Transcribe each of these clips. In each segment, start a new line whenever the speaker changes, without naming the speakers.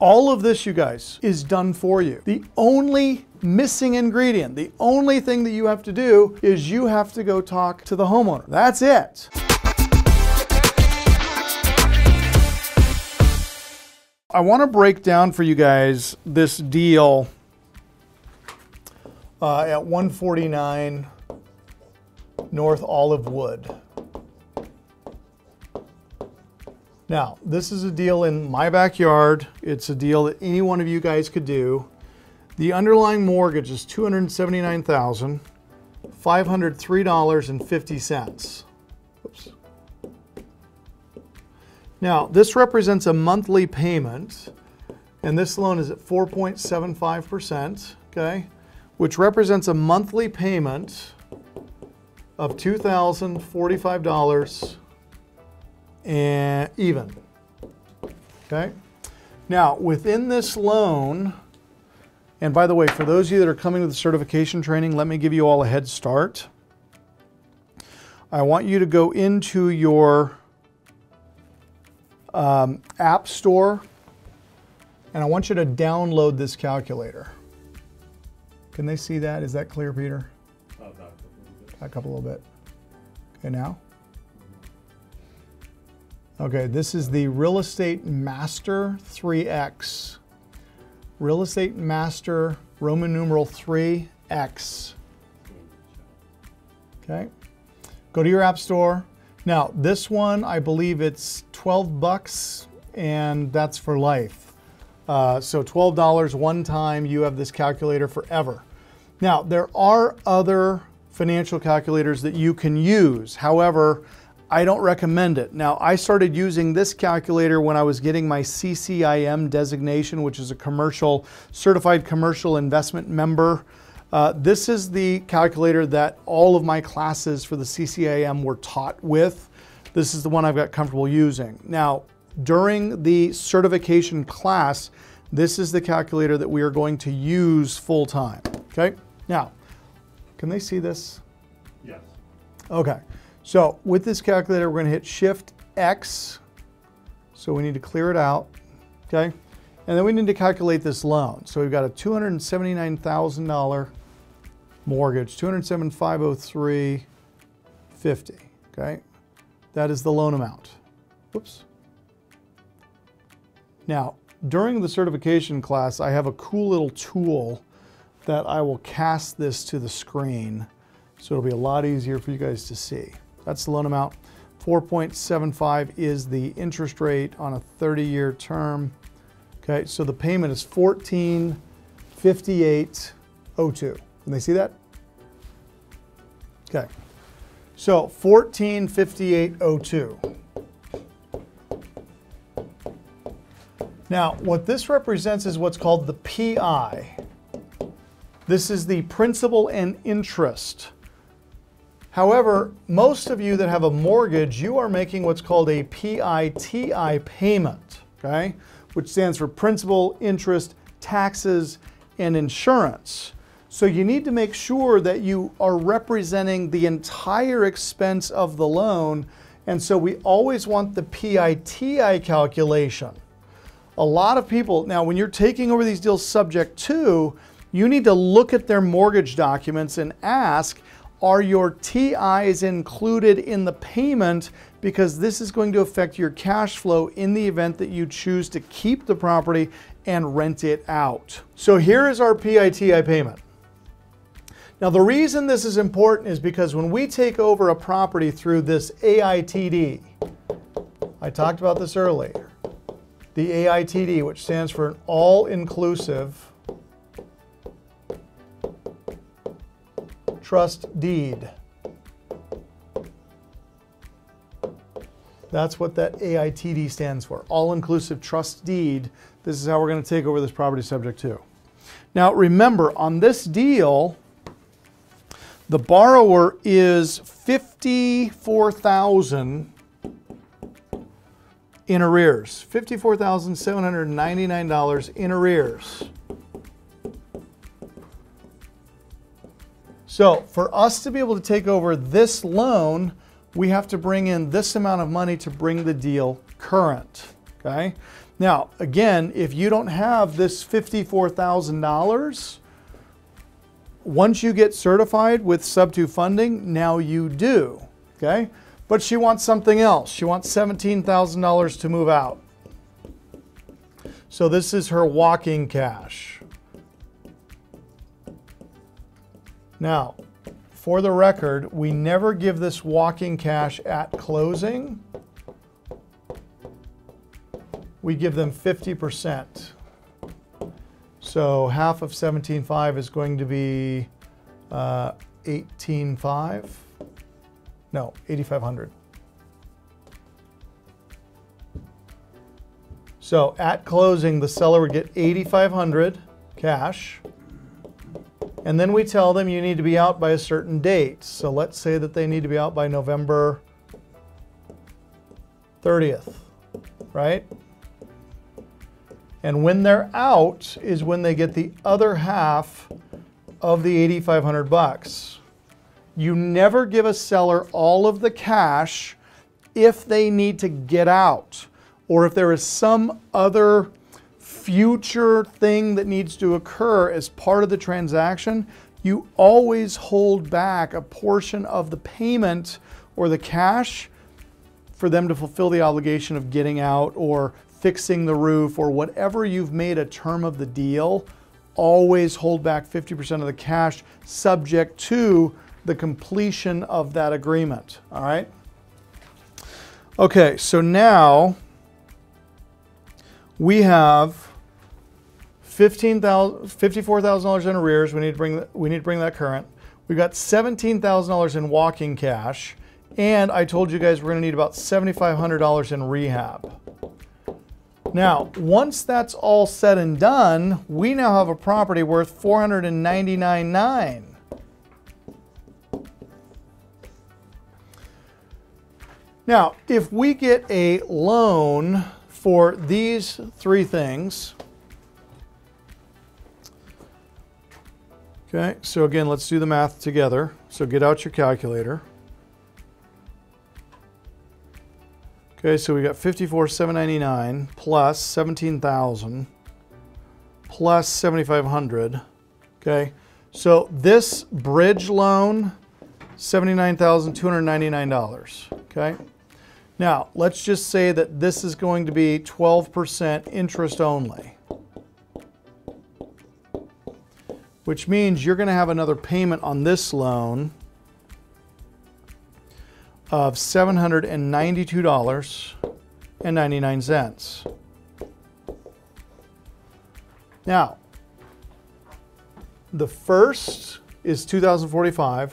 All of this, you guys, is done for you. The only missing ingredient, the only thing that you have to do is you have to go talk to the homeowner. That's it. I want to break down for you guys this deal at 149 North Olive Wood. Now, this is a deal in my backyard. It's a deal that any one of you guys could do. The underlying mortgage is $279,503.50. Oops. Now, this represents a monthly payment, and this loan is at 4.75%, okay, which represents a monthly payment of $2,045 and even, okay? Now, within this loan, and by the way, for those of you that are coming to the certification training, let me give you all a head start. I want you to go into your app store, and I want you to download this calculator. Can they see that? Is that clear, Peter? Back up a little bit. Okay, now? Okay, this is the Real Estate Master 3X. Real Estate Master, Roman numeral 3X. Okay, go to your app store. Now, this one, I believe it's 12 bucks, and that's for life. So $12 one time, you have this calculator forever. Now, there are other financial calculators that you can use. However, I don't recommend it. Now, I started using this calculator when I was getting my CCIM designation, which is a certified commercial investment member. This is the calculator that all of my classes for the CCIM were taught with. This is the one I've got comfortable using. Now, during the certification class, this is the calculator that we are going to use full time, okay? Now, can they see this?
Yes.
Okay. So with this calculator, we're going to hit Shift X. So we need to clear it out, okay? And then we need to calculate this loan. So we've got a $279,000 mortgage, $207,503.50, okay? That is the loan amount. Whoops. Now, during the certification class, I have a cool little tool that I will cast this to the screen. So it'll be a lot easier for you guys to see. That's the loan amount. 4.75 is the interest rate on a 30-year term. Okay, so the payment is $1458.02. Can they see that? Okay, so $1458.02. Now, what this represents is what's called the PI. This is the principal and interest. However, most of you that have a mortgage, you are making what's called a PITI payment, okay? Which stands for principal, interest, taxes, and insurance. So you need to make sure that you are representing the entire expense of the loan, and so we always want the PITI calculation. A lot of people, now when you're taking over these deals subject to, you need to look at their mortgage documents and ask, are your TIs included in the payment? Because this is going to affect your cash flow in the event that you choose to keep the property and rent it out. So here is our PITI payment. Now the reason this is important is because when we take over a property through this AITD, I talked about this earlier, the AITD, which stands for an all-inclusive trust deed. That's what that AITD stands for, all-inclusive trust deed. This is how we're going to take over this property subject to. Now remember, on this deal, the borrower is $54,000 in arrears, $54,799 in arrears. So for us to be able to take over this loan, we have to bring in this amount of money to bring the deal current, okay? Now, again, if you don't have this $54,000, once you get certified with sub-2 funding, now you do, okay? But she wants something else. She wants $17,000 to move out. So this is her walking cash. Now, for the record, we never give this walking cash at closing. We give them 50%. So half of 17.5 is going to be 18.5. No, 8,500. So at closing, the seller would get 8,500 cash. And then we tell them you need to be out by a certain date. So let's say that they need to be out by November 30th, right? And when they're out is when they get the other half of the 8,500 bucks. You never give a seller all of the cash if they need to get out, or if there is some other future thing that needs to occur as part of the transaction. You always hold back a portion of the payment or the cash for them to fulfill the obligation of getting out or fixing the roof or whatever you've made a term of the deal. Always hold back 50% of the cash subject to the completion of that agreement, all right? Okay, so now we have $54,000 in arrears. We need to bring that current. We've got $17,000 in walking cash, and I told you guys we're going to need about $7,500 in rehab. Now, once that's all said and done, we now have a property worth $499,900. Now, if we get a loan for these three things, okay, so again, let's do the math together. So get out your calculator. Okay, so we got $54,799 plus $17,000 plus $7,500. Okay, so this bridge loan, $79,299. Okay, now let's just say that this is going to be 12% interest only, which means you're going to have another payment on this loan of $792.99. Now, the first is $2,045.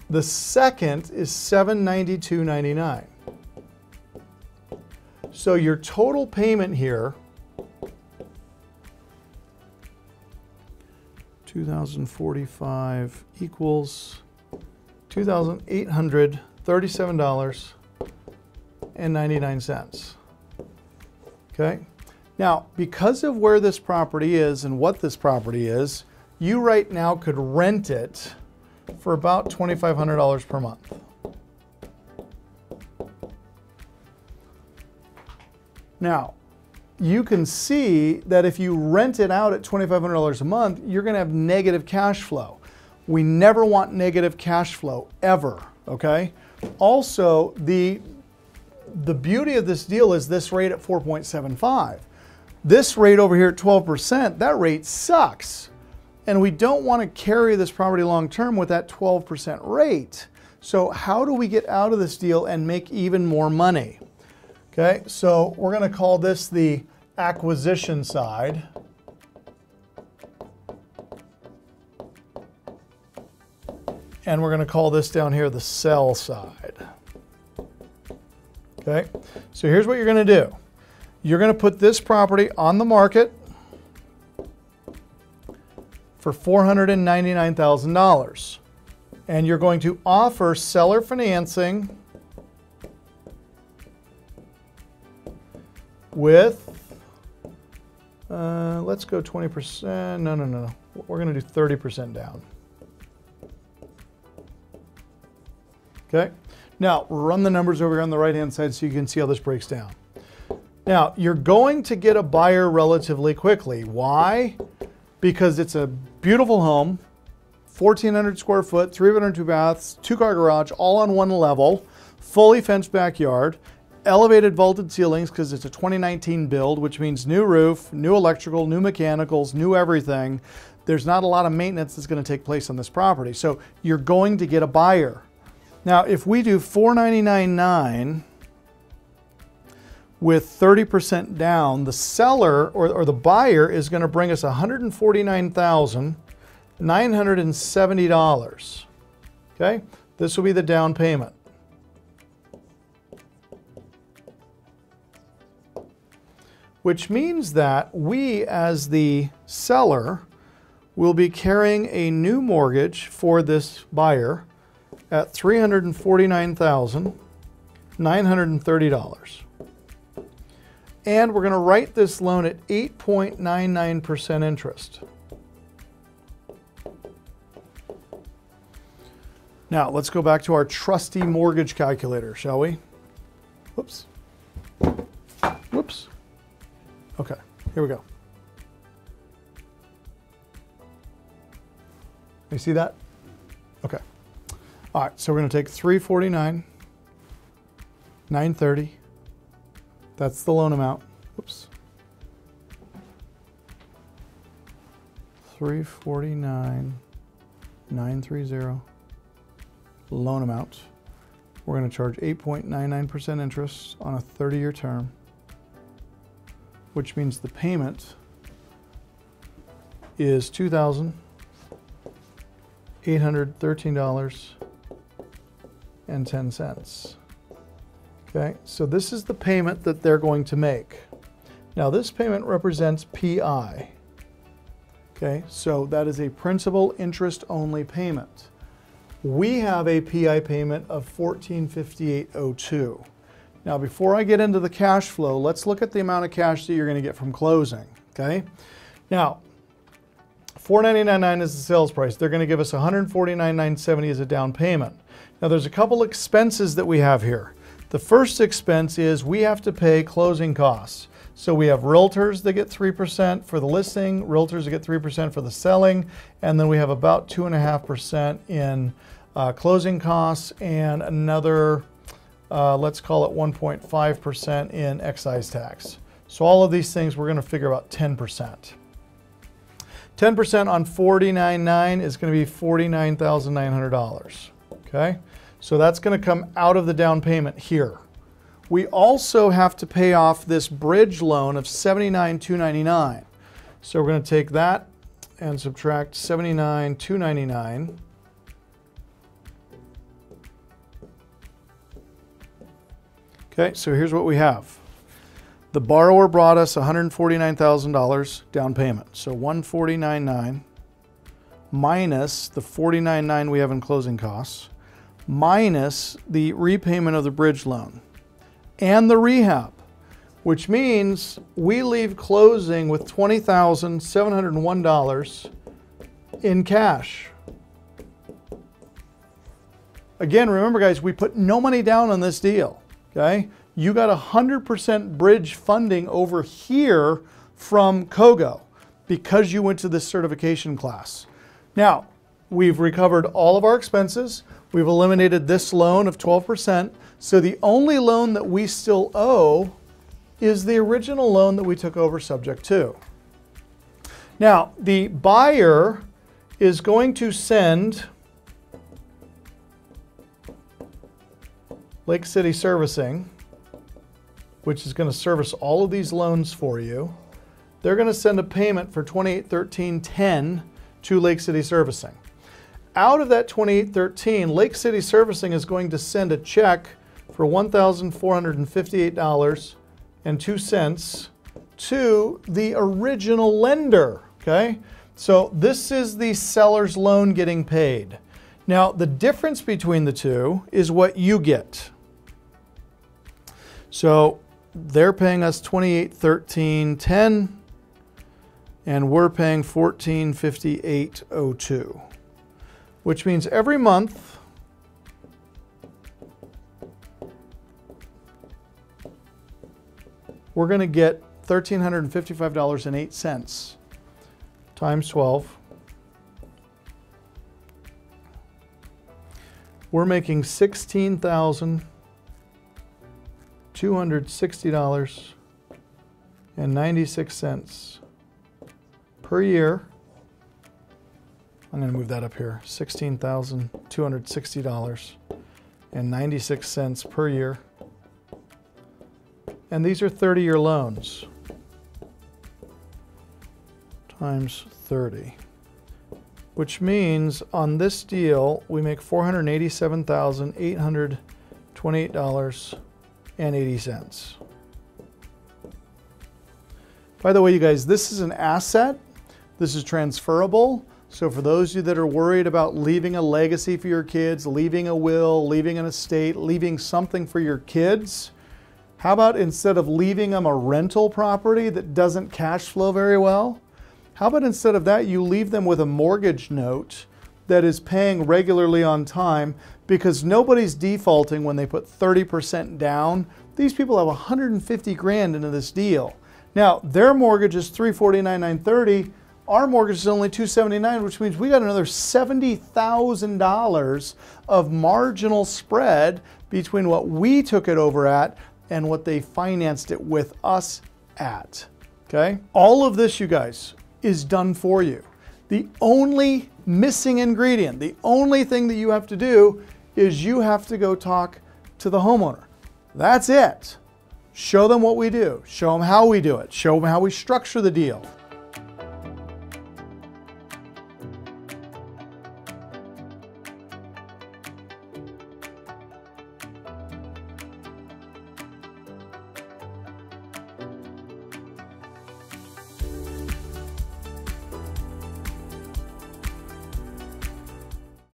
The second is $792.99. So your total payment here, $2,045 equals $2,837.99. Okay. Now, because of where this property is and what this property is, you right now could rent it for about $2,500 per month. Now, you can see that if you rent it out at $2,500 a month, you're going to have negative cash flow. We never want negative cash flow, ever, okay? Also, the beauty of this deal is this rate at 4.75. This rate over here at 12%, that rate sucks. And we don't want to carry this property long-term with that 12% rate. So how do we get out of this deal and make even more money? Okay, so we're going to call this the acquisition side. And we're going to call this down here the sell side. Okay, so here's what you're going to do. You're going to put this property on the market for $499,000. And you're going to offer seller financing with, let's go 20%. No. We're going to do 30% down. Okay. Now, run the numbers over here on the right-hand side so you can see how this breaks down. Now, you're going to get a buyer relatively quickly. Why? Because it's a beautiful home, 1,400 square foot, 3 bedroom, 2 baths, 2-car garage, all on one level, fully fenced backyard, elevated vaulted ceilings because it's a 2019 build, which means new roof, new electrical, new mechanicals, new everything. There's not a lot of maintenance that's going to take place on this property. So you're going to get a buyer. Now, if we do $499,900 with 30% down, the seller or the buyer is going to bring us $149,970. Okay, this will be the down payment. Which means that we, as the seller, will be carrying a new mortgage for this buyer at $349,930. And we're going to write this loan at 8.99% interest. Now, let's go back to our trusty mortgage calculator, shall we? Whoops. Whoops. Okay, here we go. You see that? Okay. All right, so we're going to take $349,930. That's the loan amount. Whoops. $349,930 loan amount. We're going to charge 8.99% interest on a 30-year term, which means the payment is $2,813.10. Okay, so this is the payment that they're going to make. Now this payment represents PI. Okay, so that is a principal interest only payment. We have a PI payment of $1,458.02. Now before I get into the cash flow, let's look at the amount of cash that you're going to get from closing. Okay, now $499,900 is the sales price. They're going to give us $149,970 as a down payment. Now there's a couple expenses that we have here. The first expense is we have to pay closing costs. So we have realtors that get 3% for the listing, realtors that get 3% for the selling, and then we have about 2.5% in closing costs and another, let's call it 1.5% in excise tax. So all of these things we're going to figure about 10%. 10% on $49,900 is going to be $49,900. Okay, so that's going to come out of the down payment here. We also have to pay off this bridge loan of $79,299. So we're going to take that and subtract $79,299. Okay, so here's what we have. The borrower brought us $149,000 down payment. So $149,900 minus the $49,900 we have in closing costs, minus the repayment of the bridge loan and the rehab, which means we leave closing with $20,701 in cash. Again, remember guys, we put no money down on this deal, okay? You got 100% bridge funding over here from Cogo because you went to this certification class. Now, we've recovered all of our expenses. We've eliminated this loan of 12%. So the only loan that we still owe is the original loan that we took over subject to. Now, the buyer is going to send Lake City Servicing, which is going to service all of these loans for you. They're going to send a payment for $28,1310 to Lake City Servicing. Out of that $28,13, Lake City Servicing is going to send a check for $1,458.02 to the original lender, okay? So this is the seller's loan getting paid. Now, the difference between the two is what you get. So they're paying us $28,1310 and we're paying $1,458.02, which means every month we're going to get $1,355.08 times 12. We're making $16,260.96 per year. I'm going to move that up here, $16,260.96 per year. And these are 30-year loans times 30, which means on this deal, we make $487,828.80. By the way, you guys, this is an asset. This is transferable. So for those of you that are worried about leaving a legacy for your kids, leaving a will, leaving an estate, leaving something for your kids, how about instead of leaving them a rental property that doesn't cash flow very well, how about instead of that you leave them with a mortgage note that is paying regularly on time, because nobody's defaulting when they put 30% down. These people have 150 grand into this deal. Now, their mortgage is $349,930. Our mortgage is only $279, which means we got another $70,000 of marginal spread between what we took it over at and what they financed it with us at. Okay? All of this, you guys, is done for you. The only missing ingredient, the only thing that you have to do is you have to go talk to the homeowner. That's it. Show them what we do. Show them how we do it. Show them how we structure the deal.